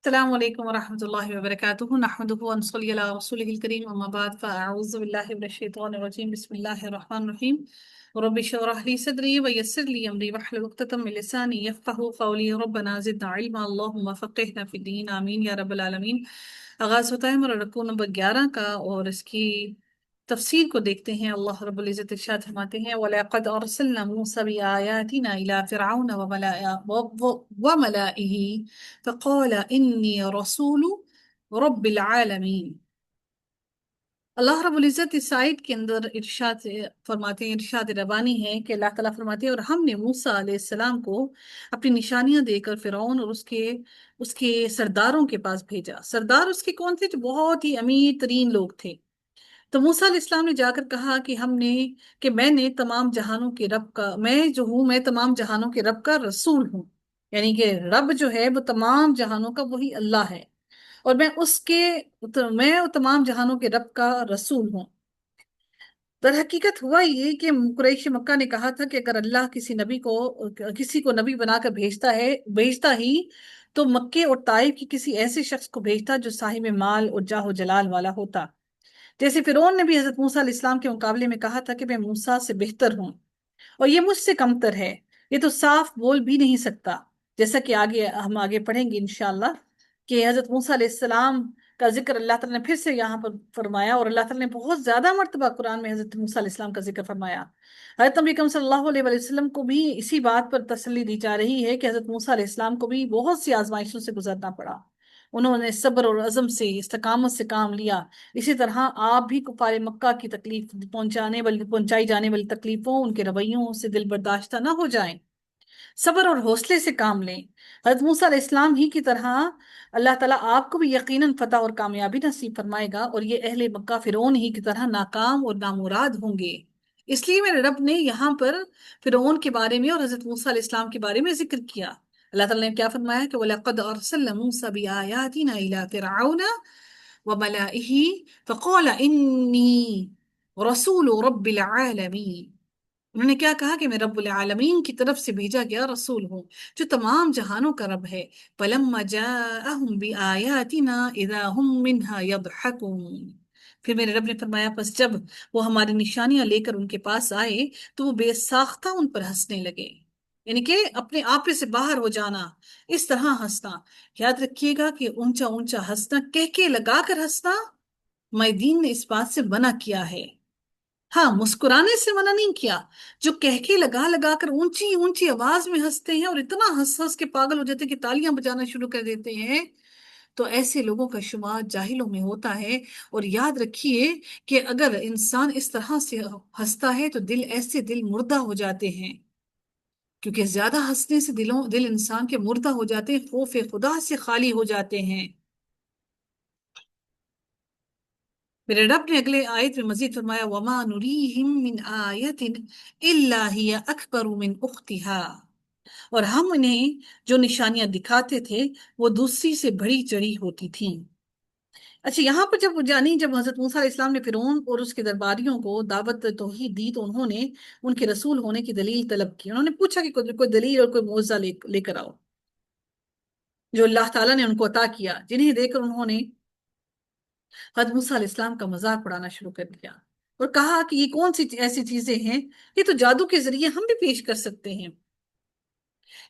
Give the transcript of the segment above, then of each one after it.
السلام علیکم ورحمۃ اللہ وبرکاتہ نحمدہ ونصلی علی رسولہ الکریم اما بعد فاعوذ باللہ من الشیطان الرجیم بسم اللہ الرحمن الرحیم رب اشرح لی صدری ویسر لی امری واحلل عقدۃ من لسانی یفقہوا قولی ربنا زدنا علما اللہم فقہنا فی الدین آمین یا رب العالمین۔ آغاز ہوتا ہے ہمارا رکوع نمبر 11 کا، اور اس کی تفسیر کو دیکھتے ہیں۔ اللہ رب العزت ارشاد فرماتے ہیں وَلَقَدْ أَرْسَلْنَا مُوسَىٰ بِآيَاتِنَا إِلَىٰ فِرْعَوْنَ وَمَلَئِهِ فَقَالَ إِنِّي رَسُولُ رَبِّ الْعَالَمِينَ۔ اللہ رب العزت اس آیت کے اندر ارشاد فرماتے ہیں، ارشاد ربانی ہے کہ اللہ تعالیٰ فرماتے ہیں اور ہم نے موسیٰ علیہ السلام کو اپنی نشانیاں دے کر فرعون اور اس کے سرداروں کے پاس بھیجا۔ سردار اس کے کون تھے؟ جو بہت ہی امیر ترین لوگ تھے۔ تو موسیٰ علیہ السلام نے جا کر کہا کہ میں نے تمام جہانوں کے رب کا، میں تمام جہانوں کے رب کا رسول ہوں، یعنی کہ رب جو ہے وہ تمام جہانوں کا وہی اللہ ہے، اور میں تمام جہانوں کے رب کا رسول ہوں۔ در حقیقت ہوا یہ کہ قریش مکہ نے کہا تھا کہ اگر اللہ کسی کو نبی بنا کر بھیجتا ہی تو مکے اور طائف کی کسی ایسے شخص کو بھیجتا جو صاحب مال اور جاہ و جلال والا ہوتا۔ جیسے فرعون نے بھی حضرت موسیٰ علیہ السلام کے مقابلے میں کہا تھا کہ میں موسیٰ سے بہتر ہوں اور یہ مجھ سے کمتر ہے، یہ تو صاف بول بھی نہیں سکتا، جیسا کہ ہم آگے پڑھیں گے انشاءاللہ کہ حضرت موسیٰ علیہ السلام کا ذکر اللہ تعالیٰ نے پھر سے یہاں پر فرمایا، اور اللہ تعالیٰ نے بہت زیادہ مرتبہ قرآن میں حضرت موسیٰ علیہ السلام کا ذکر فرمایا۔ حضرت نبی اکرم صلی اللہ علیہ وسلم کو بھی اسی بات پر تسلی دی جا رہی ہے کہ حضرت موسیٰ علیہ السلام کو بھی بہت سی آزمائشوں سے گزرنا پڑا، انہوں نے صبر اور عزم سے، استقامت سے کام لیا۔ اسی طرح آپ بھی کفار مکہ کی تکلیف پہنچائی جانے والی تکلیفوں، ان کے رویوں سے دل برداشتہ نہ ہو جائیں، صبر اور حوصلے سے کام لیں۔ حضرت موسیٰ علیہ السلام ہی کی طرح اللہ تعالیٰ آپ کو بھی یقیناً فتح اور کامیابی نصیب فرمائے گا، اور یہ اہل مکہ فرعون ہی کی طرح ناکام اور نامراد ہوں گے۔ اس لیے میرے رب نے یہاں پر فرعون کے بارے میں اور حضرت موسیٰ علیہ السلام کے بارے میں ذکر کیا۔ اللہ تعالیٰ نے کیا فرمایا کہ وَلَقَدْ أَرْسَلْنَا مُوسَىٰ بِآيَاتِنَا إِلَىٰ فِرْعَوْنَ وَمَلَئِهِ فَقَالَ إِنِّي رَسُولُ رَبِّ الْعَالَمِينَ۔ انہوں نے کیا کہا کہ میں رب العالمین کی طرف سے بھیجا گیا رسول ہوں جو تمام جہانوں کا رب ہے۔ فَلَمَّا جَاءَهُم بِآيَاتِنَا إِذَا هُم مِّنْهَا يَضْحَكُونَ۔ پھر میرے رب نے فرمایا پس جب وہ ہماری نشانیاں لے کر ان کے پاس آئے تو وہ بے ساختہ ان پر ہنسنے لگے، یعنی کہ اپنے آپے سے باہر ہو جانا، اس طرح ہنسنا۔ یاد رکھیے گا کہ اونچا اونچا ہنسنا، کہکے لگا کر ہنسنا، دین نے اس بات سے منع کیا ہے۔ ہاں، مسکرانے سے منع نہیں کیا۔ جو کہکے لگا لگا کر اونچی اونچی آواز میں ہنستے ہیں اور اتنا ہنس ہنس کے پاگل ہو جاتے ہیں کہ تالیاں بجانا شروع کر دیتے ہیں، تو ایسے لوگوں کا شمار جاہلوں میں ہوتا ہے۔ اور یاد رکھیے کہ اگر انسان اس طرح سے ہنستا ہے تو ایسے دل مردہ ہو جاتے ہیں، کیونکہ زیادہ ہنسنے سے دل انسان کے مردہ ہو جاتے ہیں، خوف خدا سے خالی ہو جاتے ہیں۔ میرے رب نے اگلے آیت میں مزید فرمایا وَمَا نُرِيهِم مِّنْ آیَةٍ إِلَّا هِيَ أَكْبَرُ مِنْ أُخْتِهَا، اور ہم انہیں جو نشانیاں دکھاتے تھے وہ دوسری سے بڑی چڑھی ہوتی تھیں۔ اچھا، یہاں پر جب حضرت موسیٰ علیہ السلام نے فرعون اور اس کے درباریوں کو دعوت توحید دی تو انہوں نے ان کے رسول ہونے کی دلیل طلب کی۔ انہوں نے پوچھا کہ کوئی دلیل اور کوئی معجزہ لے کر آؤ جو اللہ تعالیٰ نے ان کو عطا کیا، جنہیں دے کر انہوں نے حضرت موسیٰ علیہ السلام کا مذاق اڑانا شروع کر دیا اور کہا کہ یہ کون سی ایسی چیزیں ہیں، یہ تو جادو کے ذریعے ہم بھی پیش کر سکتے ہیں،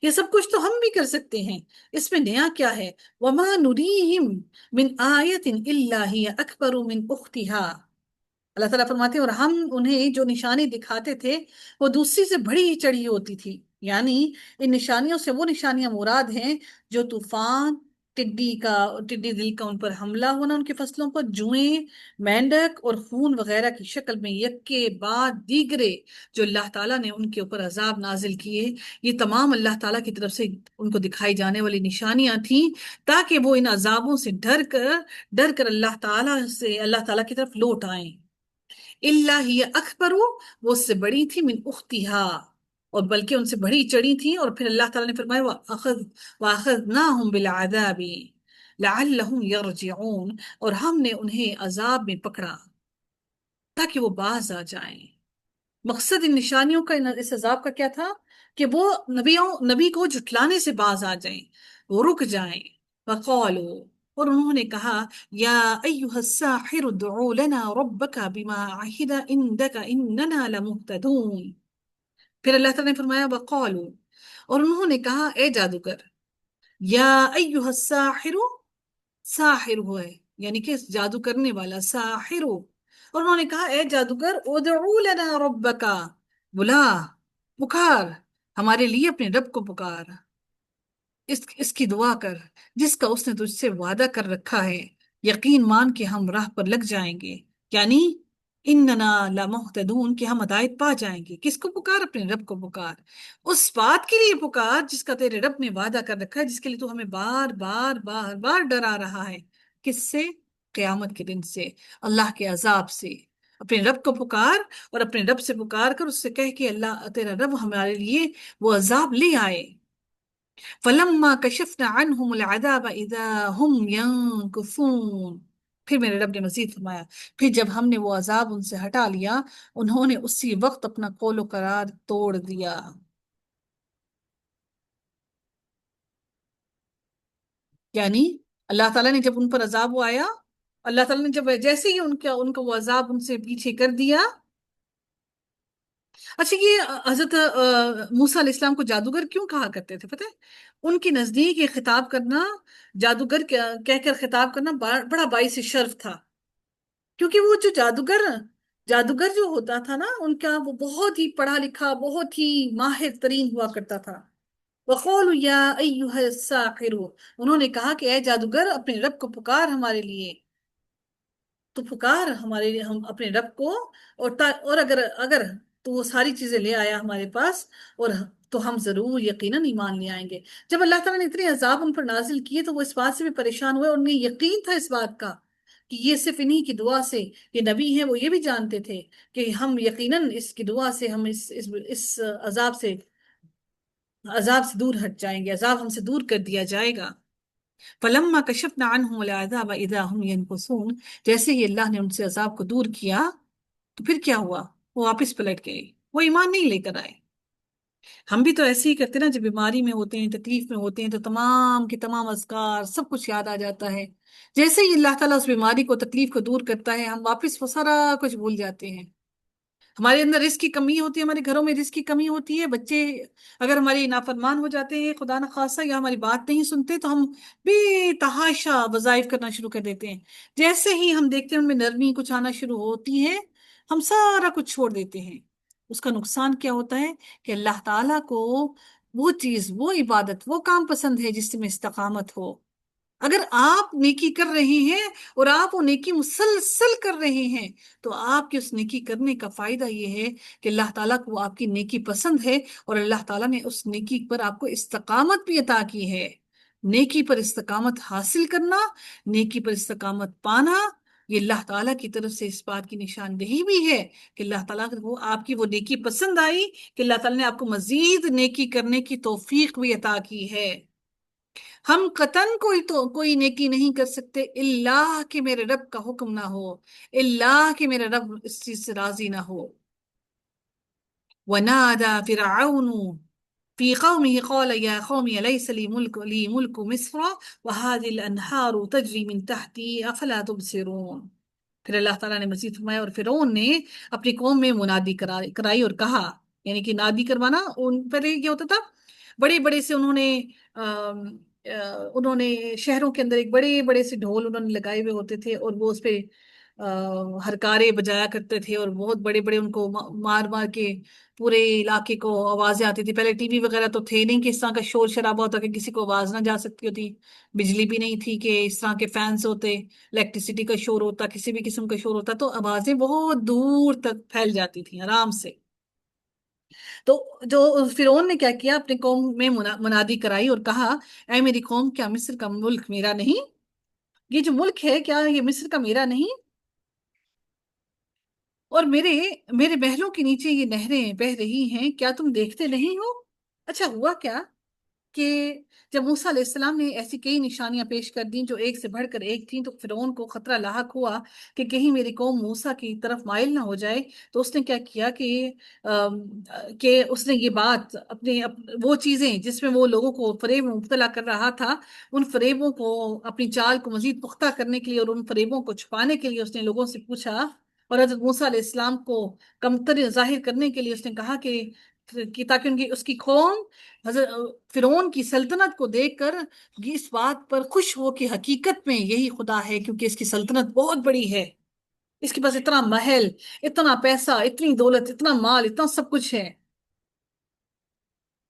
یہ سب کچھ تو ہم بھی کر سکتے ہیں، اس میں نیا کیا ہے؟ وَمَا نُرِيهِم مِّنْ آیَةٍ إِلَّا هِيَ أَكْبَرُ مِنْ أُخْتِهَا۔ اللہ تعالیٰ فرماتے ہیں اور ہم انہیں جو نشانی دکھاتے تھے وہ دوسری سے بڑی ہی چڑھی ہوتی تھی، یعنی ان نشانیوں سے وہ نشانیاں مراد ہیں جو طوفان، ٹڈی دل کا ان پر حملہ ہونا، ان کی فصلوں پر جوئیں، مینڈک اور خون وغیرہ کی شکل میں یک کے بعد دیگرے جو اللہ تعالیٰ نے ان کے اوپر عذاب نازل کیے، یہ تمام اللہ تعالیٰ کی طرف سے ان کو دکھائی جانے والی نشانیاں تھیں تاکہ وہ ان عذابوں سے ڈر کر اللہ تعالیٰ کی طرف لوٹ آئیں۔ اللہ ہی اکبر، وہ اس سے بڑی تھی، من اختہا، اور بلکہ ان سے بڑی چڑھی تھی۔ اور پھر اللہ تعالیٰ نے فرمایا وَأَخَذْنَاهُمْ بِالْعَذَابِ لَعَلَّهُمْ يَرْجِعُونَ، اور ہم نے انہیں عذاب میں پکڑا تاکہ وہ باز آ جائیں۔ مقصد ان نشانیوں کا، اس عذاب کا کیا تھا؟ کہ وہ نبی کو جھٹلانے سے باز آ جائیں، وہ رک جائیں، وقالوا، اور انہوں نے کہا، یا ایہا الساحر ادع لنا ربک بما عہد عندک اننا لمہتدون۔ پھر اللہ تعالیٰ نے فرمایا وقالوا، اور انہوں نے کہا اے جادوگر، یا ایہا الساحر، ساحر ہوا ہے یعنی کہ جادو کرنے والا، ساحر، اور انہوں نے کہا اے جادوگر ادعو لنا ربکا، بلا، پکار، ہمارے لیے اپنے رب کو پکار، اس کی دعا کر جس کا اس نے تجھ سے وعدہ کر رکھا ہے، یقین مان کے ہم راہ پر لگ جائیں گے، یعنی اننا لمہتدون کہ ہم ہدایت پا جائیں گے۔ کس کو پکار؟ اپنے رب کو پکار، اس بات کے لیے پکار جس کا تیرے رب نے وعدہ کر رکھا ہے، جس کے لیے تو ہمیں بار بار بار بار ڈرا رہا ہے۔ کس سے؟ قیامت کے دن سے، اللہ کے عذاب سے۔ اپنے رب کو پکار، اور اپنے رب سے پکار کر اس سے کہہ کہ اللہ تیرا رب ہمارے لیے وہ عذاب لے آئے۔ فَلَمَّا كَشَفْنَا عَنْهُمُ الْعَذَابَ إِذَا هُمْ يَنكُثُونَ، پھر میرے رب نے مزید فرمایا، پھر جب ہم نے وہ عذاب ان سے ہٹا لیا، انہوں نے اسی وقت اپنا قول و قرار توڑ دیا۔ یعنی اللہ تعالیٰ نے جب ان پر عذاب وہ آیا، اللہ تعالیٰ نے جب جیسے ہی ان کا وہ عذاب ان سے پیچھے کر دیا۔ اچھا، یہ حضرت موسیٰ علیہ السلام کو جادوگر کیوں کہا کرتے تھے پتہ ہے؟ ان کے نزدیک یہ خطاب کرنا، جادوگر کہہ کر خطاب کرنا بڑا باعث شرف تھا، کیونکہ وہ جو جادوگر جو ہوتا تھا نا، ان کا وہ بہت ہی پڑھا لکھا، بہت ہی ماہر ترین ہوا کرتا تھا۔ وَقَالُوا يَا أَيُّهَا السَّاحِرُ، انہوں نے کہا کہ اے جادوگر اپنے رب کو پکار ہمارے لیے، تو پکار ہمارے لیے ہم اپنے رب کو، اور اگر تو وہ ساری چیزیں لے آیا ہمارے پاس، اور تو ہم ضرور یقیناً ایمان لے آئیں گے۔ جب اللہ تعالیٰ نے اتنے عذاب ان پر نازل کیے تو وہ اس بات سے بھی پریشان ہوئے، اور انہیں یقین تھا اس بات کا کہ یہ صرف انہی کی دعا سے، یہ نبی ہیں، وہ یہ بھی جانتے تھے کہ ہم یقیناً اس کی دعا سے ہم اس عذاب سے دور ہٹ جائیں گے، عذاب ہم سے دور کر دیا جائے گا۔ فَلَمَّا كَشَفْنَا عَنْهُمُ الْعَذَابَ إِذَا هُمْ يَنكُثُونَ، جیسے ہی اللہ نے ان سے عذاب کو دور کیا تو پھر کیا ہوا؟ وہ واپس پلٹ گئے، وہ ایمان نہیں لے کر آئے۔ ہم بھی تو ایسے ہی کرتے نا، جب بیماری میں ہوتے ہیں، تکلیف میں ہوتے ہیں، تو تمام کے تمام اذکار سب کچھ یاد آ جاتا ہے۔ جیسے ہی اللہ تعالیٰ اس بیماری کو، تکلیف کو دور کرتا ہے، ہم واپس وہ سارا کچھ بھول جاتے ہیں۔ ہمارے اندر رزق کی کمی ہوتی ہے، ہمارے گھروں میں رزق کی کمی ہوتی ہے، بچے اگر ہماری نافرمان ہو جاتے ہیں خدا نخواستہ، یا ہماری بات نہیں سنتے، تو ہم بے تحاشا وظائف کرنا شروع کر دیتے ہیں۔ جیسے ہی ہم دیکھتے ہیں ان میں نرمی کچھ آنا شروع ہوتی ہے، ہم سارا کچھ چھوڑ دیتے ہیں۔ اس کا نقصان کیا ہوتا ہے کہ اللہ تعالیٰ کو وہ چیز، وہ عبادت، وہ کام پسند ہے جس میں استقامت ہو۔ اگر آپ نیکی کر رہے ہیں اور آپ وہ نیکی مسلسل کر رہے ہیں، تو آپ کے اس نیکی کرنے کا فائدہ یہ ہے کہ اللہ تعالیٰ کو آپ کی نیکی پسند ہے، اور اللہ تعالیٰ نے اس نیکی پر آپ کو استقامت بھی عطا کی ہے۔ نیکی پر استقامت حاصل کرنا، نیکی پر استقامت پانا، یہ اللہ تعالیٰ کی طرف سے اس بات کی نشاندہی بھی ہے کہ اللہ تعالیٰ کو آپ کی وہ نیکی پسند آئی، کہ اللہ تعالیٰ نے آپ کو مزید نیکی کرنے کی توفیق بھی عطا کی ہے۔ ہم قطعاً کوئی نیکی نہیں کر سکتے اللہ کہ میرے رب کا حکم نہ ہو، اللہ کہ میرا رب اس چیز سے راضی نہ ہو۔ وَنَادَى فِرْعَوْنُ فِي قَوْمِهِ قَالَ يَا قَوْمِ أَلَيْسَ لِي مُلْكُ مِصْرَ وَهَذِهِ الْأَنْهَارُ تَجْرِي مِنْ تَحْتِي أَفَلَا تُبْصِرُونَ۔ پھر اللہ تعالیٰ نے مزید فرمایا، اور فرعون نے اپنی قوم میں منادی کرائی اور کہا، یعنی کہ نادی کروانا، ان پر یہ ہوتا تھا، بڑے بڑے سے انہوں نے شہروں کے اندر ایک بڑے بڑے سے ڈھول انہوں نے لگائے ہوئے ہوتے تھے، اور وہ اس پہ ہرکارے بجایا کرتے تھے، اور بہت بڑے بڑے ان کو مار مار کے پورے علاقے کو آوازیں آتی تھی۔ پہلے ٹی وی وغیرہ تو تھے نہیں کہ اس طرح کا شور شرابہ ہوتا کہ کسی کو آواز نہ جا سکتی ہوتی، بجلی بھی نہیں تھی کہ اس طرح کے فینس ہوتے، الیکٹریسٹی کا شور ہوتا، کسی بھی قسم کا شور ہوتا، تو آوازیں بہت دور تک پھیل جاتی تھیں آرام سے۔ تو جو فرعون نے کیا کیا، اپنے قوم میں منادی کرائی اور کہا، اے میری قوم، کیا مصر کا ملک میرا نہیں؟ یہ جو ملک ہے، کیا یہ مصر کا میرا نہیں؟ اور میرے محلوں کے نیچے یہ نہریں بہہ رہی ہیں، کیا تم دیکھتے نہیں ہو؟ اچھا، ہوا کیا کہ جب موسیٰ علیہ السلام نے ایسی کئی نشانیاں پیش کر دیں جو ایک سے بڑھ کر ایک تھیں، تو فرعون کو خطرہ لاحق ہوا کہ کہیں میری قوم موسیٰ کی طرف مائل نہ ہو جائے. تو اس نے کیا کیا کہ اس نے یہ بات وہ چیزیں جس میں وہ لوگوں کو فریب میں مبتلا کر رہا تھا، ان فریبوں کو، اپنی چال کو مزید پختہ کرنے کے لیے اور ان فریبوں کو چھپانے کے لیے اس نے لوگوں سے پوچھا. اور حضرت موسیٰ علیہ السلام کو کمتر ظاہر کرنے کے لیے اس نے کہا کہ تاکہ اس کی قوم حضرت فرعون کی سلطنت کو دیکھ کر اس بات پر خوش ہو کہ حقیقت میں یہی خدا ہے، کیونکہ اس کی سلطنت بہت بڑی ہے، اس کے پاس اتنا محل، اتنا پیسہ، اتنی دولت، اتنا مال، اتنا سب کچھ ہے.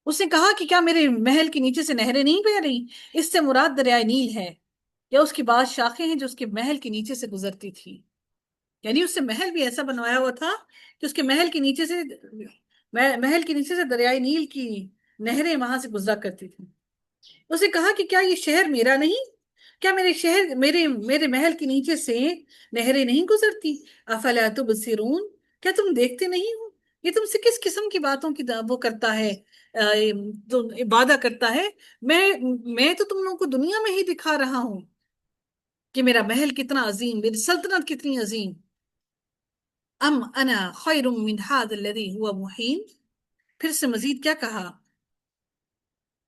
اس نے کہا کہ کیا میرے محل کے نیچے سے نہریں نہیں بہ رہی؟ اس سے مراد دریائے نیل ہے، یا اس کی بعض شاخیں ہیں جو اس کے محل کے نیچے سے گزرتی تھی. یعنی اس سے محل بھی ایسا بنوایا ہوا تھا کہ اس کے محل کے نیچے سے دریائے نیل کی نہریں وہاں سے گزرا کرتی تھی. اس نے کہا کہ کیا یہ شہر میرا نہیں؟ کیا میرے محل کے نیچے سے نہریں نہیں گزرتی؟ افلا تبصرون، کیا تم دیکھتے نہیں ہو؟ یہ تم سے کس قسم کی باتوں کی وہ کرتا ہے، تو وعدہ کرتا ہے. میں تو تم لوگوں کو دنیا میں ہی دکھا رہا ہوں کہ میرا محل کتنا عظیم، میری سلطنت کتنی عظیم. ام انا خیر من هذا الذي هو مہین. پھر سے مزید کیا کہا؟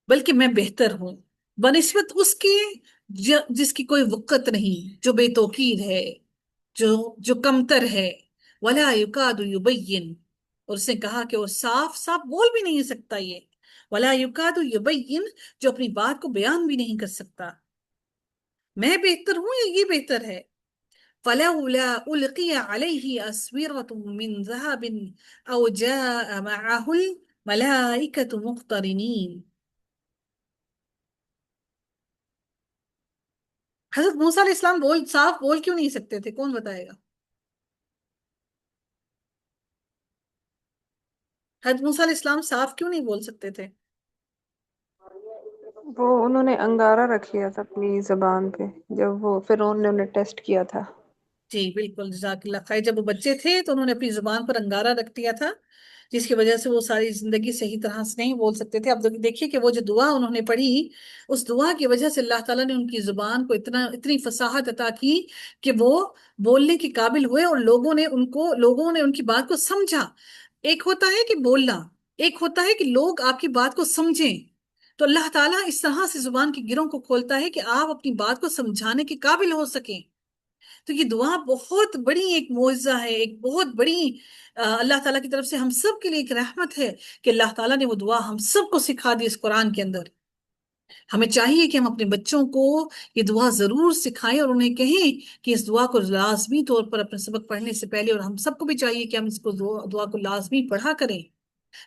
بلکہ میں بہتر ہوں بنسبت اس کے جس کی کوئی وقت نہیں، جو بے توقیر ہے، جو کمتر ہے. ولا یکاد یبین، اور اس نے کہا کہ وہ صاف صاف بول بھی نہیں سکتا یہ. ولا یکاد یبین، جو اپنی بات کو بیان بھی نہیں کر سکتا. میں بہتر ہوں یا یہ بہتر ہے؟ فلولا القی علیہ اسورۃ من ذهب او جاء معه الملائکۃ مقترنین. حضرت موسیٰ علیہ السلام صاف بول کیوں نہیں سکتے تھے؟ کون بتائے گا؟ حضرت موسیٰ علیہ السلام صاف کیوں نہیں بول سکتے تھے؟ وہ انہوں نے انگارہ رکھ لیا تھا اپنی زبان پہ جب وہ فرعون نے انہیں ٹیسٹ کیا تھا. جی بالکل، جزاک اللہ خیر. جب وہ بچے تھے تو انہوں نے اپنی زبان پر انگارہ رکھ دیا تھا، جس کی وجہ سے وہ ساری زندگی صحیح طرح سے نہیں بول سکتے تھے. اب دیکھیے کہ وہ جو دعا انہوں نے پڑھی، اس دعا کی وجہ سے اللہ تعالیٰ نے ان کی زبان کو اتنی فصاحت عطا کی کہ وہ بولنے کے قابل ہوئے، اور لوگوں نے ان کی بات کو سمجھا. ایک ہوتا ہے کہ بولنا، ایک ہوتا ہے کہ لوگ آپ کی بات کو سمجھیں. تو اللہ تعالیٰ اس طرح سے زبان کی گروں کو کھولتا ہے کہ آپ اپنی بات کو سمجھانے کے قابل ہو سکیں. تو یہ دعا بہت بڑی ایک معجزہ ہے، ایک بہت بڑی اللہ تعالیٰ کی طرف سے ہم سب کے لیے ایک رحمت ہے کہ اللہ تعالیٰ نے وہ دعا ہم سب کو سکھا دی اس قرآن کے اندر. ہمیں چاہیے کہ ہم اپنے بچوں کو یہ دعا ضرور سکھائیں اور انہیں کہیں کہ اس دعا کو لازمی طور پر اپنے سبق پڑھنے سے پہلے، اور ہم سب کو بھی چاہیے کہ ہم اس دعا کو لازمی پڑھا کریں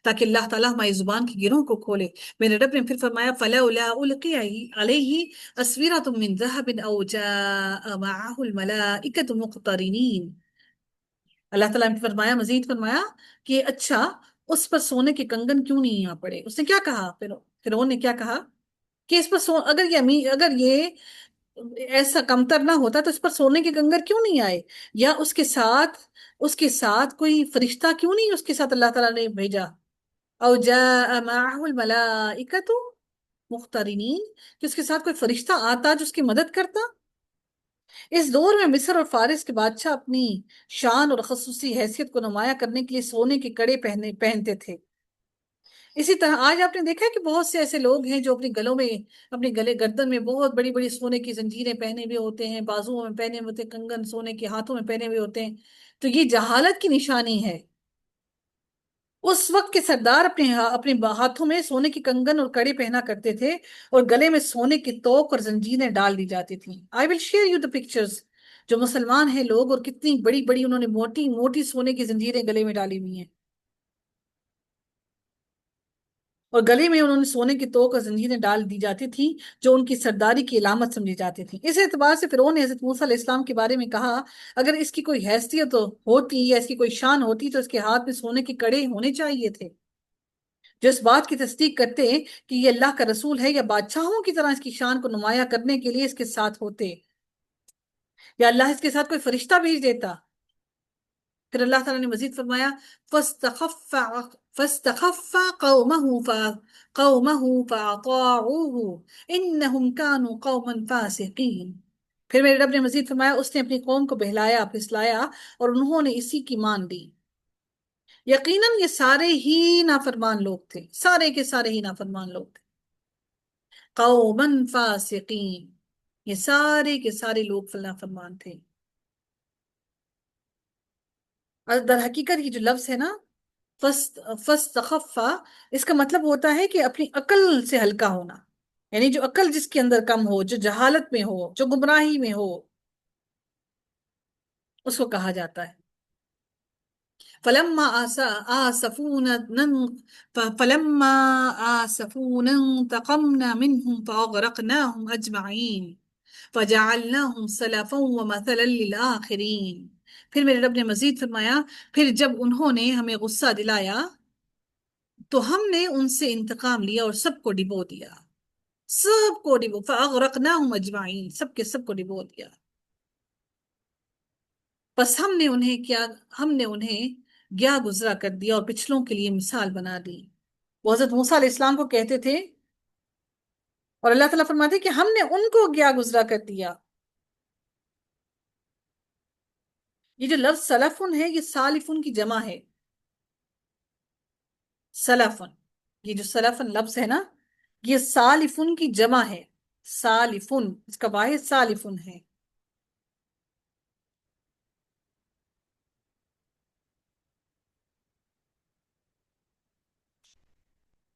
تاکہ اللہ تعالیٰ ہماری زبان کی گروں کو کھولے. میرے رب نے پھر فرمایا فَلَوْلَا أُلْقِيَ عَلَيْهِ أَسْوِرَةٌ مِّن ذَهَبٍ أَوْ جَاءَ مَعَهُ الْمَلَائِكَةُ مُقْتَرِنِينَ. اللہ تعالیٰ نے مزید فرمایا کہ اچھا اس پر سونے کے کنگن کیوں نہیں آ پڑے. اس نے کیا کہا؟ فرعون نے کیا کہا کہ اس پر اگر یہ ایسا کمتر نہ ہوتا تو اس پر سونے کے کنگر کیوں نہیں آئے، یا اس کے ساتھ کوئی فرشتہ کیوں نہیں اس کے ساتھ اللہ تعالیٰ نے بھیجا. او جاء معه الملائکۃ مقترنین، کہ اس کے ساتھ کوئی فرشتہ آتا جو اس کی مدد کرتا. اس دور میں مصر اور فارس کے بادشاہ اپنی شان اور خصوصی حیثیت کو نمایاں کرنے کے لیے سونے کے کڑے پہنتے تھے. اسی طرح آج آپ نے دیکھا ہے کہ بہت سے ایسے لوگ ہیں جو اپنے گلے گردن میں بہت بڑی بڑی سونے کی زنجیریں پہنے ہوئے ہوتے ہیں، بازوؤں میں پہنے ہوئے ہوتے ہیں کنگن، سونے کے ہاتھوں میں پہنے ہوئے ہوتے ہیں. تو یہ جہالت کی نشانی ہے. اس وقت کے سردار اپنے ہاتھوں میں سونے کی کنگن اور کڑے پہنا کرتے تھے، اور گلے میں سونے کی توق اور زنجیریں ڈال دی جاتی تھیں. I will share you the pictures. جو مسلمان ہیں لوگ، اور کتنی بڑی بڑی انہوں نے موٹی موٹی سونے کی زنجیریں گلے میں ڈالی ہوئی ہیں، اور گلے میں انہوں نے سونے کی توق اور زنجیریں ڈال دی جاتی تھیں جو ان کی سرداری کی علامت سمجھی جاتی تھی. اس اعتبار سے فرعون نے حضرت موسیٰ علیہ السلام کے بارے میں کہا اگر اس کی کوئی حیثیت ہوتی یا اس کی کوئی شان ہوتی تو اس کے ہاتھ میں سونے کے کڑے ہونے چاہیے تھے، جو اس بات کی تصدیق کرتے کہ یہ اللہ کا رسول ہے، یا بادشاہوں کی طرح اس کی شان کو نمایاں کرنے کے لیے اس کے ساتھ ہوتے، یا اللہ اس کے ساتھ کوئی فرشتہ بھیج دیتا. پھر اللہ تعالیٰ نے مزید فرمایا فاستخف قومه فأطاعوه إنهم كانوا قوما فاسقين. پھر میرے رب نے مزید فرمایا اس نے اپنی قوم کو بہلایا پھسلایا اور انہوں نے اسی کی مان لی. یقیناً یہ سارے ہی نافرمان لوگ تھے، سارے کے سارے ہی نافرمان لوگ تھے. قوما فاسقین، یہ سارے کے سارے لوگ نافرمان تھے. در حقیقت یہ جو لفظ ہے نا فاستخفا، اس کا مطلب ہوتا ہے کہ اپنی عقل سے ہلکا ہونا، یعنی جو عقل جس کے اندر کم ہو، جو جہالت میں ہو، جو گمراہی میں ہو، اس کو کہا جاتا ہے. فلما فلما آسفونا انتقمنا منهم فأغرقناهم أجمعين فجعلناهم سلفا ومثلا للآخرين. پھر میرے رب نے مزید فرمایا پھر جب انہوں نے ہمیں غصہ دلایا تو ہم نے ان سے انتقام لیا اور سب کو ڈبو دیا، سب کو ڈبو، فأغرقناهم أجمعين، سب کے سب کو ڈبو دیا. بس ہم نے انہیں گیا گزرا کر دیا اور پچھلوں کے لیے مثال بنا دی. وہ حضرت موسیٰ علیہ السلام کو کہتے تھے اور اللہ تعالیٰ فرماتے کہ ہم نے ان کو گیا گزرا کر دیا. یہ جو لفظ سلفن ہے یہ سالفن کی جمع ہے. سلفن، یہ جو سلفن لفظ ہے نا یہ سالفن کی جمع ہے. سالفن، اس کا واحد سالفن ہے.